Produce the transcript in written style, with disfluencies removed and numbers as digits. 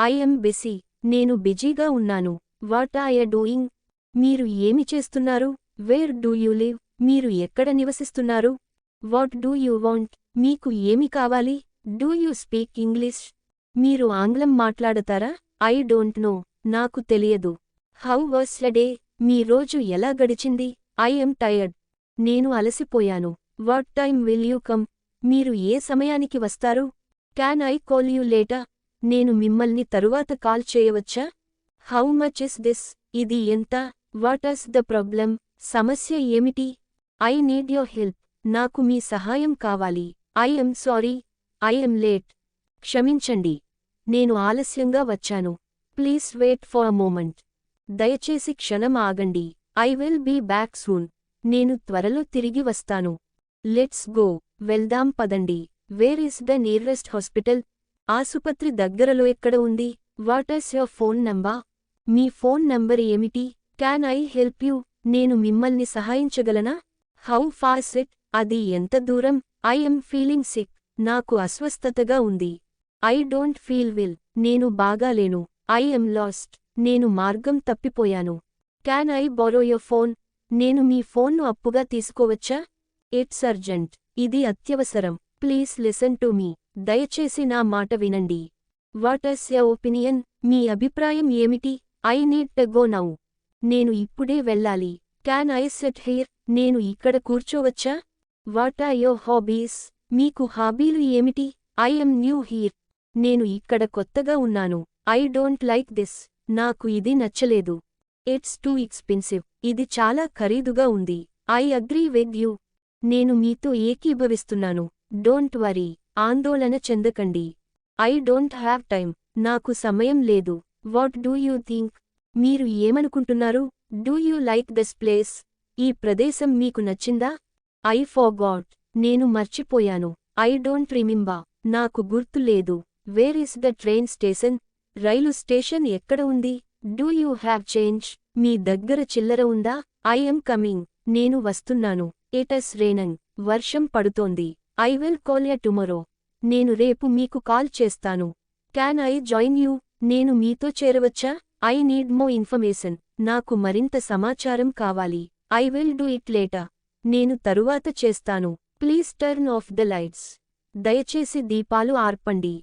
I M busy. నేను బిజీగా ఉన్నాను. What are you doing? మీరు ఏమి చేస్తున్నారు? Where do you live? మీరు ఎక్కడ నివసిస్తున్నారు? What do you want? మీకు ఏమి కావాలి? Do you speak English? మీరు ఆంగ్లం మాట్లాడతారా? I don't know. నాకు తెలియదు. How was your day? మీ రోజు ఎలా గడిచింది? I am tired. నేను అలసిపోయాను. What time will you come? మీరు ఏ సమయానికి వస్తారు? Can I call you later? నేను మిమ్మల్ని తరువాత కాల్ చేయవచ్చా? How much is this? ఇది ఎంత? What is the problem? సమస్య ఏమిటి? I need your help. నాకు మీ సహాయం కావాలి. I am sorry. I am late. క్షమించండి. నేను ఆలస్యంగా వచ్చాను. Please wait for a moment. దయచేసి క్షణం ఆగండి. I will be back soon. నేను త్వరలో తిరిగి వస్తాను. Let's go. వెళ్దాం పదండి. Where is the nearest hospital? ఆసుపత్రి దగ్గరలో ఎక్కడ ఉంది? What is your phone number? మీ ఫోన్ నంబర్ ఏమిటి? Can I help you? నేను మిమ్మల్ని సహాయించగలనా? How far it? అది ఎంత దూరం? I am feeling sick. నాకు అస్వస్థతగా ఉంది. I don't feel well. నేను బాగాలేను. I am lost. నేను మార్గం తప్పిపోయాను. Can I borrow your phone? నేను మీ ఫోన్ను అప్పుగా తీసుకోవచ్చా? It's urgent. ఇది అత్యవసరం. Please listen to me. దయచేసి నా మాట వినండి. What is your opinion? మీ అభిప్రాయం ఏమిటి? I need to go now. నేను ఇప్పుడే వెళ్ళాలి. Can I SIT here? నేను ఇక్కడ కూర్చోవచ్చా? What are your hobbies? మీకు హాబీలు ఏమిటి? I am new here. నేను ఇక్కడ కొత్తగా ఉన్నాను. I don't like this. నాకు ఇది నచ్చలేదు. It's too expensive. ఇది చాలా ఖరీదుగా ఉంది. I agree with you. నేను మీతో ఏకీభవిస్తున్నాను. Don't worry. ఆందోళన చెందకండి. I don't have time. నాకు సమయం లేదు. What do you think? మీరు ఏమనుకుంటున్నారు? Do you like this place? ఈ ప్రదేశం మీకు నచ్చిందా? I forgot. నేను మర్చిపోయాను. I don't remember. నాకు గుర్తు లేదు. Where is the train station? రైలు స్టేషన్ ఎక్కడ ఉంది? Do you have change? మీ దగ్గర చిల్లర ఉందా? I am coming. నేను వస్తున్నాను. It is raining. వర్షం పడుతోంది. I will call you tomorrow. నేను రేపు మీకు కాల్ చేస్తాను. Can I join you? నేను మీతో చేరవచ్చా? I need more information. నాకు మరింత సమాచారం కావాలి. I will do it later. నేను తరువాత చేస్తాను. Please turn off the lights. దయచేసి దీపాలు ఆర్పండి.